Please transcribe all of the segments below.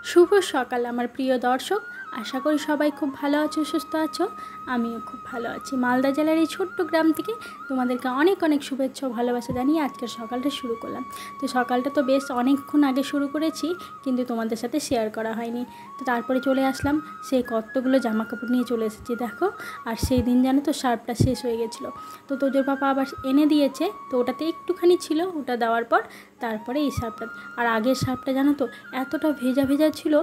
শুভ সকাল আমার প্রিয় দর্শক, আশা করি সবাই খুব ভালো আছো, সুস্থ আছো। আমিও খুব ভালো আছি। মালদা জেলার এই ছোট্ট গ্রাম থেকে তোমাদেরকে অনেক অনেক শুভেচ্ছা ও ভালোবাসা জানিয়ে আজকের সকালটা শুরু করলাম। তো সকালটা তো বেশ অনেকক্ষণ আগে শুরু করেছি, কিন্তু তোমাদের সাথে শেয়ার করা হয়নি। তো তারপরে চলে আসলাম, সেই কতগুলো জামা কাপড় নিয়ে চলে এসেছি দেখো। আর সেই দিন জানো তো সার্ফটা শেষ হয়ে গেছিলো, তো তোজোর পাপা আবার এনে দিয়েছে। তো ওটাতে একটুখানি ছিল, ওটা দেওয়ার পর তারপরে এই সার্ফটা। আর আগের সার্ফটা জানো তো এতটা ভেজা ভেজা ছিল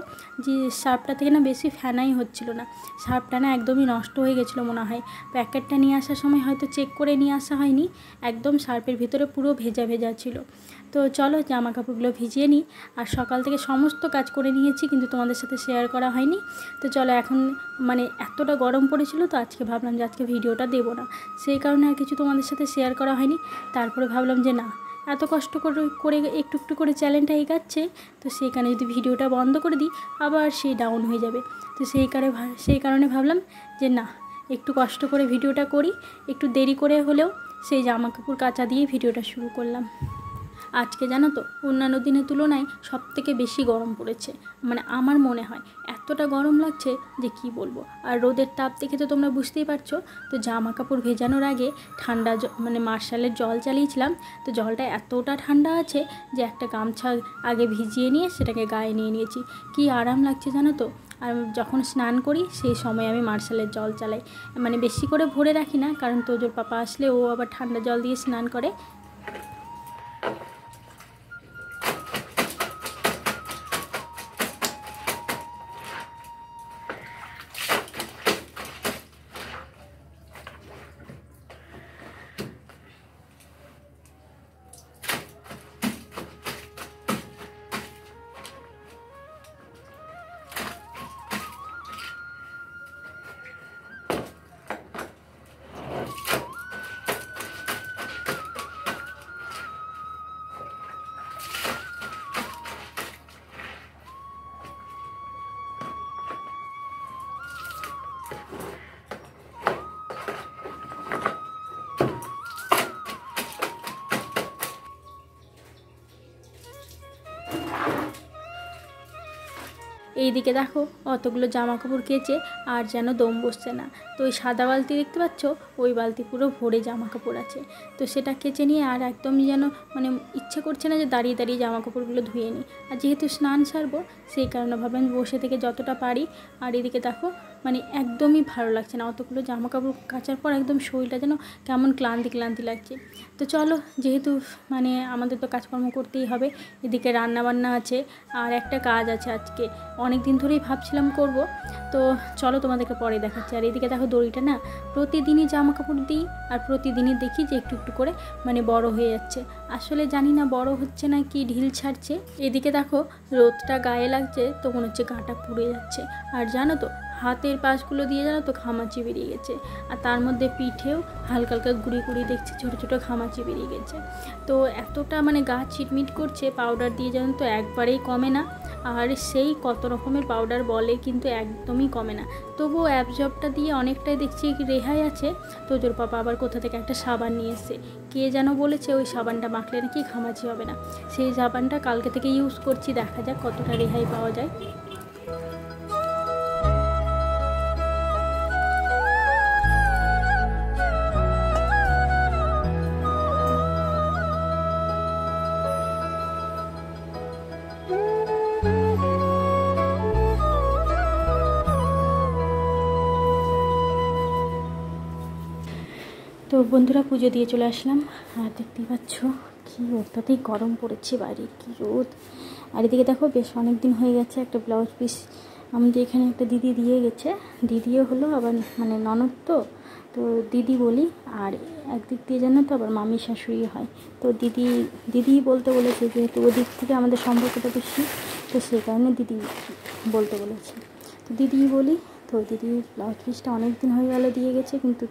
যে সার্ফটা থেকে না বেশি ফেনাই হচ্ছিল না। সার্ফটা না একদমই নষ্ট হয়ে গেছিলো মনে হয়। প্যাকেটটা নিয়ে আসার সময় হয়তো চেক করে নিয়ে আসা হয়নি, একদম সার্ফের ভিতরে পুরো ভেজা ভেজা ছিল। তো চলো জামা কাপড়গুলো ভিজিয়ে নিই। আর সকাল থেকে সমস্ত কাজ করে নিয়েছি, কিন্তু তোমাদের সাথে শেয়ার করা হয়নি। তো চলো এখন এতটা গরম পড়েছিল, তো আজকে ভাবলাম যে আজকে ভিডিওটা দেবো না, সেই কারণে আর কিছু তোমাদের সাথে শেয়ার করা হয়নি। তারপরে ভাবলাম যে না, এত কষ্ট করে একটু একটু করে চ্যানেলটা এগাচ্ছে, তো সেইখানে যদি ভিডিওটা বন্ধ করে দিই আবার সেই ডাউন হয়ে যাবে। তো সেই কারণে ভাবলাম যে না, একটু কষ্ট করে ভিডিওটা করি, একটু দেরি করে হলেও সেই জামা কাপড় কাচা দিয়ে ভিডিওটা শুরু করলাম। আজকে জানো তো অন্যান্য দিনের তুলনায় সবথেকে বেশি গরম পড়েছে, আমার মনে হয় এতটা গরম লাগছে যে কি বলবো। আর রোদের তাপ দেখে তো তোমরা বুঝতেই পারছো। তো জামা কাপড় ভেজানোর আগে ঠান্ডা মার্শালের জল চালিয়েছিলাম, তো জলটা এতটা ঠান্ডা আছে যে একটা গামছা আগে ভিজিয়ে নিয়ে সেটাকে গায়ে নিয়ে নিয়েছি। কি আরাম লাগছে জানো তো। আর যখন স্নান করি সেই সময় আমি মার্শালের জল চালাই, বেশি করে ভরে রাখি না, কারণ তোজোর পাপা আসলে ও আবার ঠান্ডা জল দিয়ে স্নান করে। এইদিকে দেখো অতগুলো জামা কাপড় কেচে আর যেন দম বসছে না। তো ওই সাদা বালতি দেখতে পাচ্ছ, ওই বালতি পুরো ভরে জামা কাপড় আছে। তো সেটা কেচে নিয়ে আর একদমই যেন ইচ্ছে করছে না যে দাঁড়িয়ে দাঁড়িয়ে জামা কাপড়গুলো ধুয়ে নিই। আর যেহেতু স্নান সারবো সেই কারণে ভাবলাম বসে থেকে যতটা পারি। আর এদিকে দেখো একদমই ভালো লাগছে না, অতগুলো জামা কাপড় কাচার পর একদম শরীরটা যেন কেমন ক্লান্তি ক্লান্তি লাগছে। তো চলো, যেহেতু আমাদের তো কাজকর্ম করতেই হবে। এদিকে রান্নাবান্না আছে, আর একটা কাজ আছে আজকে, অনেক দিন ধরেই ভাবছিলাম করব। তো চলো তোমাদেরকে পরে দেখাচ্ছি। আর এদিকে দেখো দড়িটা না প্রতিদিনই জামা কাপড় দিই, আর প্রতিদিনই দেখি যে একটু একটু করে বড় হয়ে যাচ্ছে। আসলে জানি না বড় হচ্ছে না কি ঢিল ছাড়ছে। এদিকে দেখো রোদটা গায়ে লাগছে তো মনে হচ্ছে গাটা পুড়ে যাচ্ছে। আর জানো তো হাতের পাশগুলো দিয়ে জানো তো ঘামাচি বেরিয়ে গেছে, আর তার মধ্যে পিঠেও হালকা হালকা গুঁড়ি গুঁড়ি দেখছি ছোটো ছোটো ঘামাচি বেরিয়ে গেছে। তো এতটা গা চিটমিট করছে, পাউডার দিয়ে জানো তো একবারেই কমে না। আর সেই কত রকমের পাউডার বলে কিন্তু একদমই কমে না। তবুও অ্যাবজর্বটা দিয়ে অনেকটাই দেখছি রেহাই আছে। তোজোর পাপা আবার কোথা থেকে একটা সাবান নিয়ে এসছে, কে যেন বলেছে ওই সাবানটা মাখলে নাকি ঘামাচি হবে না। সেই সাবানটা কালকে থেকে ইউজ করছি, দেখা যাক কতটা রেহাই পাওয়া যায়। তো বন্ধুরা পুজো দিয়ে চলে আসলাম। আর দেখতেই পাচ্ছ কি অত্যাধিক গরম পড়েছে, বাইরে কি রোদ। আর এদিকে দেখো বেশ অনেক দিন হয়ে গেছে একটা ব্লাউজ পিস আমাদের এখানে একটা দিদি দিয়ে গেছে। দিদিও হলো আবার ননদ, তো দিদি বলি। আর একদিক দিয়ে জানো তো আবার মামি শাশুড়ি হয়। তো দিদি বলতে বলেছে, যেহেতু ওদিক থেকে আমাদের সম্পর্কটা বেশি, তো সেই কারণে দিদি বলতে বলেছে, তো দিদি বলি। তো দিদির ব্লাউজ পিসটা অনেক দিন হয়ে গেল দিয়ে গেছে, কিন্তু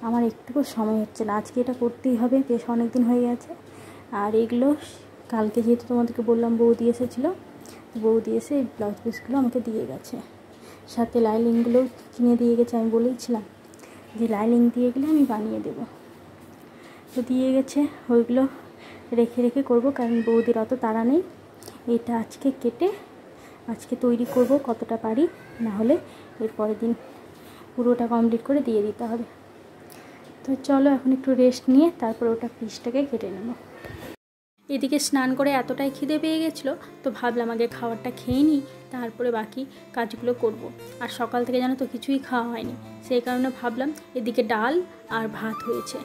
আমার একটুকু সময় হচ্ছে না, আজকে এটা করতেই হবে, বেশ অনেক দিন হয়ে গেছে। আর এগুলো কালকে যেহেতু তোমাদেরকে বললাম বৌদি এসেছিলো, বৌদি এসে এই ব্লাউজ পিসগুলো আমাকে দিয়ে গেছে, সাথে লাইনিংগুলোও কিনে দিয়ে গেছে। আমি বলেইছিলাম যে লাইনিং দিয়ে গেলে আমি বানিয়ে দেবো, তো দিয়ে গেছে। ওইগুলো রেখে রেখে করব, কারণ বৌদির অত তাড়া নেই। এটা আজকে কেটে আজকে তৈরি করব কতটা পারি, না হলে এর পরের দিন পুরোটা কমপ্লিট করে দিয়ে দিতে হবে। তো চলো এখন একটু রেস্ট নিয়ে তারপর ওটা পিসটাকে কেটে নেব। এদিকে স্নান করে এতটাই খিদে পেয়ে গেছিলো, তো ভাবলাম আগে খাবারটা খেয়ে নিই, তারপরে বাকি কাজগুলো করব। আর সকাল থেকে জানো তো কিছুই খাওয়া হয়নি, সেই কারণে ভাবলাম এদিকে ডাল আর ভাত হয়েছে,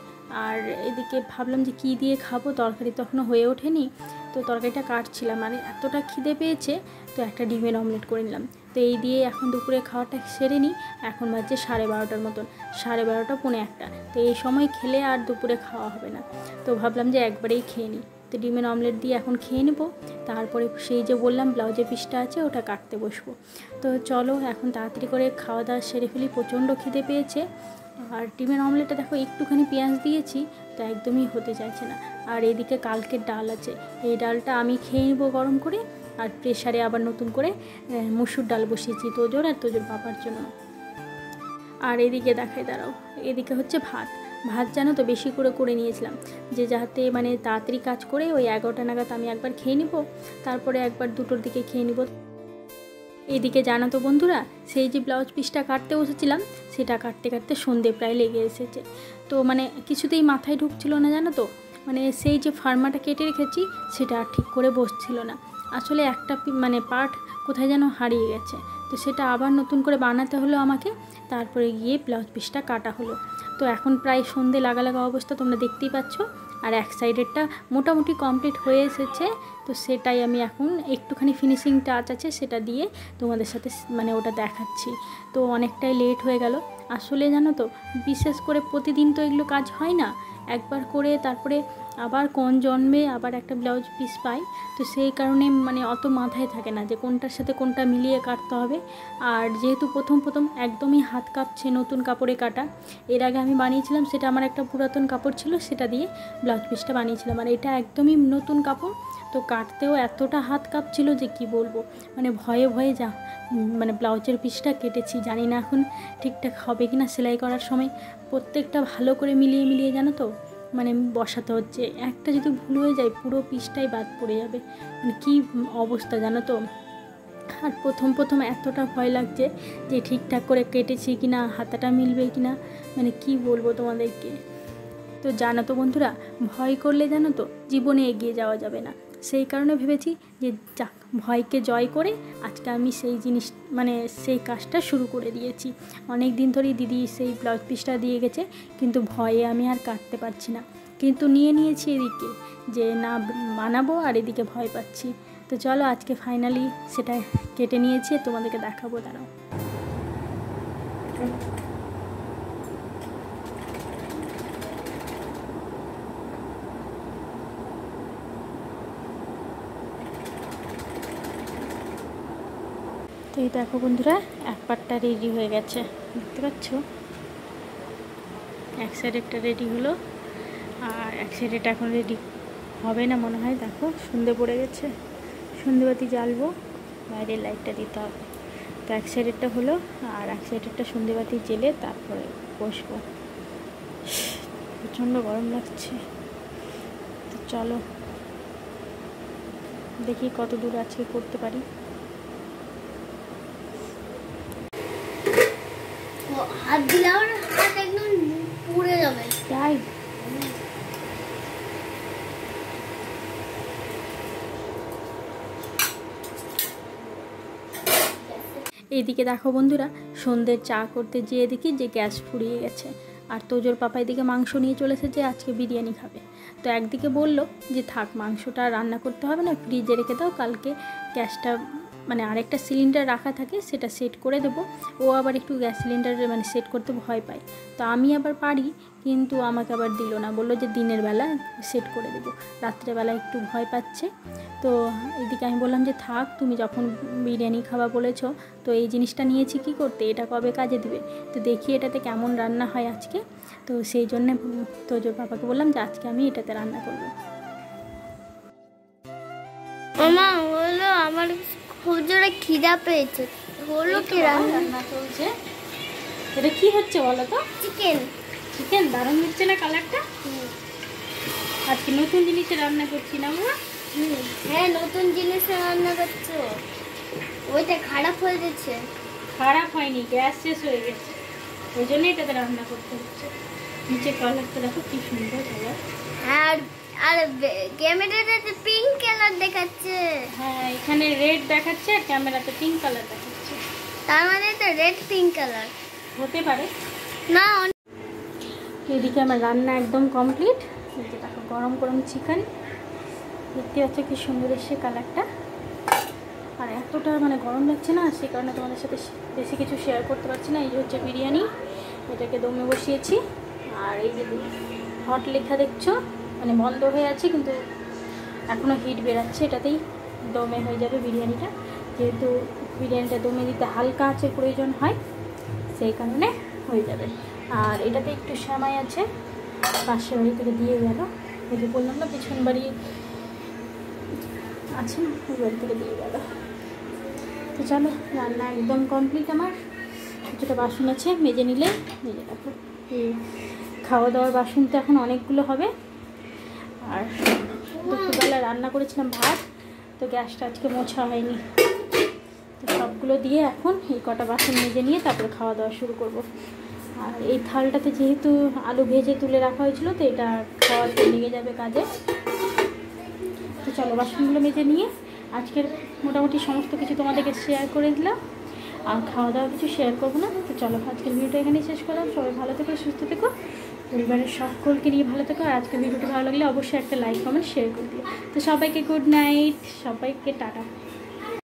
আর এদিকে ভাবলাম যে কী দিয়ে খাবো, তরকারি তখনও হয়ে ওঠেনি। তো তরকারিটা কাটছিলাম আর এতটা খিদে পেয়েছে, তো একটা ডিমের অমলেট করে নিলাম। তো এই দিয়ে এখন দুপুরে খাওয়াটা সেরে নিই। এখন বাজছে 12:30টার মতন, 12:30 পৌনে 1টা। তো এই সময় খেলে আর দুপুরে খাওয়া হবে না, তো ভাবলাম যে একবারেই খেয়ে নিই। তো ডিমের অমলেট দিয়ে এখন খেয়ে নেব, তারপরে সেই যে বললাম ব্লাউজের পিসটা আছে ওটা কাটতে বসবো। তো চলো এখন তাড়াতাড়ি করে খাওয়া দাওয়া সেরে ফেলি, প্রচণ্ড খিদে পেয়েছে। আর ডিমের অমলেটটা দেখো একটুখানি পেঁয়াজ দিয়েছি, তো একদমই হতে চাইছে না। আর এদিকে কালকের ডাল আছে, এই ডালটা আমি খেয়ে নেবো গরম করে। আর প্রেশারে আবার নতুন করে মুসুর ডাল বসিয়েছি তোজোর আর তোজোর বাবার জন্য। আর এদিকে দেখাই দাঁড়াও, এদিকে হচ্ছে ভাত। ভাত জানো তো বেশি করে নিয়েছিলাম, যে যাতে মানে তাড়াতাড়ি কাজ করে ওই 11টা নাগাদ আমি একবার খেয়ে নিব, তারপরে একবার 2টোর দিকে খেয়ে নিব। এদিকে জানো তো বন্ধুরা, সেই যে ব্লাউজ পিসটা কাটতে বসেছিলাম, সেটা কাটতে কাটতে সন্ধে প্রায় লেগে এসেছে। তো মানে কিছুতেই মাথায় ঢুকছিল না জানো তো, মানে সেই যে ফার্মাটা কেটে রেখেছি সেটা আর ঠিক করে বসছিল না। আসলে একটা মানে পার্ট কোথায় যেন হারিয়ে গেছে, তো সেটা আবার নতুন করে বানাতে হলো আমাকে, তারপরে গিয়ে ব্লাউজ পিসটা কাটা হলো। তো এখন প্রায় সন্ধে লাগা অবস্থা, তোমরা দেখতেই পাচ্ছ। আর এক সাইডেরটা মোটামুটি কমপ্লিট হয়ে এসেছে, তো সেটাই আমি এখন একটুখানি ফিনিশিং টাচ আছে সেটা দিয়ে তোমাদের সাথে মানে ওটা দেখাচ্ছি। তো অনেকটাই লেট হয়ে গেল আসলে জানো তো, বিশেষ করে প্রতিদিন তো এগুলো কাজ হয় না, একবার করে তারপরে আবার কোন জন্মে আবার একটা ব্লাউজ পিস পাই, তো সেই কারণে মানে অত মাথায় থাকে না যে কোনটার সাথে কোনটা মিলিয়ে কাটতে হবে। আর যেহেতু প্রথম একদমই হাত কাঁপছে নতুন কাপড়ে কাটা, এর আগে আমি বানিয়েছিলাম সেটা আমার একটা পুরাতন কাপড় ছিল, সেটা দিয়ে ব্লাউজ পিসটা বানিয়েছিলাম, আর এটা একদমই নতুন কাপড়। তো কাটতেও এতটা হাত কাঁপছিল যে কি বলবো, মানে ভয়ে মানে ব্লাউজের পিসটা কেটেছি, জানি না এখন ঠিকঠাক হবে কি না। সেলাই করার সময় প্রত্যেকটা ভালো করে মিলিয়ে জানো তো মানে বসাতে হচ্ছে, একটা যদি ভুল হয়ে যায় পুরো পিসটাই বাদ পড়ে যাবে, মানে কী অবস্থা জানো তো। আর প্রথম এতটা ভয় লাগছে যে ঠিকঠাক করে কেটেছি কিনা, হাতাটা মিলবে কিনা, মানে কি বলবো তোমাদেরকে। তো জানো তো বন্ধুরা, ভয় করলে জানো তো জীবনে এগিয়ে যাওয়া যাবে না, সেই কারণে ভেবেছি যে যাক ভয়কে জয় করে আজকে আমি সেই জিনিস মানে সেই কাজটা শুরু করে দিয়েছি। অনেক দিন ধরেই দিদি সেই ব্লাউজ পিসটা দিয়ে গেছে, কিন্তু ভয়ে আমি আর কাটতে পারছি না, কিন্তু নিয়েছি এদিকে যে না বানাবো, আর এদিকে ভয় পাচ্ছি। তো চলো আজকে ফাইনালি সেটা কেটে নিয়েছি, তোমাদেরকে দেখাবো, দাঁড়াও। তো এই দেখো বন্ধুরা, এক পাটটা রেডি হয়ে গেছে, দেখতে পাচ্ছ, এক সাইডেরটা রেডি হলো, আর এক সাইডেরটা এখন রেডি হবে না মনে হয়। দেখো সন্ধে পড়ে গেছে, সন্ধেবাতি জ্বালবো, বাইরের লাইটটা দিতে হবে। তো এক সাইডেরটা হলো, আর এক সাইডেরটা সন্ধেবাতি জেলে তারপরে বসবো। প্রচণ্ড গরম লাগছে। তো চলো দেখি কত দূর আজকে করতে পারি। হাত দিলে আমার হাত একদম পুড়ে যাবে। তাই এইদিকে দেখো বন্ধুরা, সন্ধ্যের চা করতে যেয়ে দেখি যে গ্যাস ফুরিয়ে গেছে, আর তোজোর পাপা এদিকে মাংস নিয়ে চলে এসেছে, আজকে বিরিয়ানি খাবে। তো একদিকে বলল যে থাক মাংসটা রান্না করতে হবে না, ফ্রিজে রেখে দাও, কালকে গ্যাসটা মানে আরেকটা সিলিন্ডার রাখা থাকে সেটা সেট করে দেবো। ও আবার একটু গ্যাস সিলিন্ডার মানে সেট করতে ভয় পায়, তো আমি আবার পারি, কিন্তু আমাকে আবার দিল না, বললো যে দিনের বেলা সেট করে দেবো, রাত্রেবেলা একটু ভয় পাচ্ছে। তো এদিকে আমি বললাম যে থাক, তুমি যখন বিরিয়ানি খাওয়া বলেছো, তো এই জিনিসটা নিয়েছি কি করতে, এটা কবে কাজে দিবে, তো দেখি এটাতে কেমন রান্না হয় আজকে। তো সেই জন্যে তোজোর পাপাকে বললাম যে আজকে আমি এটাতে রান্না করবো। মামা হলো আমার খুব জোরে খিদা পেয়েছে, হলো কি রান্না চলছে, এটা কি হচ্ছে বলো তো? চিকেন দারুণ হচ্ছে না কালারটা? আজকে নতুন জিনিসে রান্না করছি না বাবা? হ্যাঁ নতুন জিনিসে রান্না করছো। ওইটা খারাপ হয়ে যাচ্ছে। খারাপ হয়নি, গ্যাস শেষ হয়ে গেছে, ওই জন্যই এটাতে রান্না করতে হচ্ছে। নিচে কালারটা দেখো কি সুন্দর কালার। আর আর ক্যামেরাতে পিঙ্ক কালার দেখাচ্ছে। হ্যাঁ, এখানে রেড দেখাচ্ছে আর ক্যামেরাতে পিঙ্ক কালার দেখাচ্ছে। তার মানে তো রেড পিঙ্ক কালার হতে পারে। না। এদিকে আমার রান্না একদম কমপ্লিট। এই যে দেখো গরম গরম চিকেন, দেখতে পাচ্ছ কি সুন্দর এসে কালারটা। আর এতটা মানে গরম লাগছে না, সেই কারণে তোমাদের সাথে বেশি কিছু শেয়ার করতে পারছি না। এই যে হচ্ছে বিরিয়ানি, এটাকে দমে বসিয়েছি। আর এই যে হট লেখা দেখছো, মানে বন্ধ হয়ে আছে কিন্তু এখনও হিট বেরাচ্ছে, এটাতেই দমে হয়ে যাবে বিরিয়ানিটা। যেহেতু বিরিয়ানিটা দমে দিতে হালকা আঁচের প্রয়োজন হয়, সেই কারণে হয়ে যাবে। আর এটাতে একটু সেমাই আছে, পাশের বাড়ি থেকে দিয়ে গেল। এই যে বললাম না পিছন বাড়ি আছে না, ওই বাড়ি থেকে দিয়ে গেল। তো চলো, রান্না একদম কমপ্লিট আমার। কিছুটা বাসন আছে, মেজে নিলে মেজে রাখো। এই খাওয়া দাওয়ার বাসন তো এখন অনেকগুলো হবে। আর দুপুরবেলা রান্না করেছিলাম ভাত, তো গ্যাসটা আজকে মোছা হয়নি। তো সবগুলো দিয়ে এখন এই কটা বাসন মেজে নিয়ে তারপরে খাওয়া দাওয়া শুরু করব। আর এই থালটাতে যেহেতু আলু ভেজে তুলে রাখা হয়েছিল, তো এটা খাওয়াতে লেগে যাবে কাজে। তো চলো বাসনগুলো মেজে নিয়ে আজকের মোটামুটি সমস্ত কিছু তোমাদেরকে শেয়ার করে দিলাম। আর খাওয়া দাওয়া কিছু শেয়ার করবো না। তো চলো আজকের ভিডিওটা এখানেই শেষ করলাম। সবাই ভালো থেকো, সুস্থ থেকো, পরিবারের সকলকে নিয়ে ভালো থেকো। আর আজকের ভিডিওটি ভালো লাগলে অবশ্যই একটা লাইক কমেন্ট শেয়ার করে দিও। তো সবাইকে গুড নাইট, সবাইকে টাটা।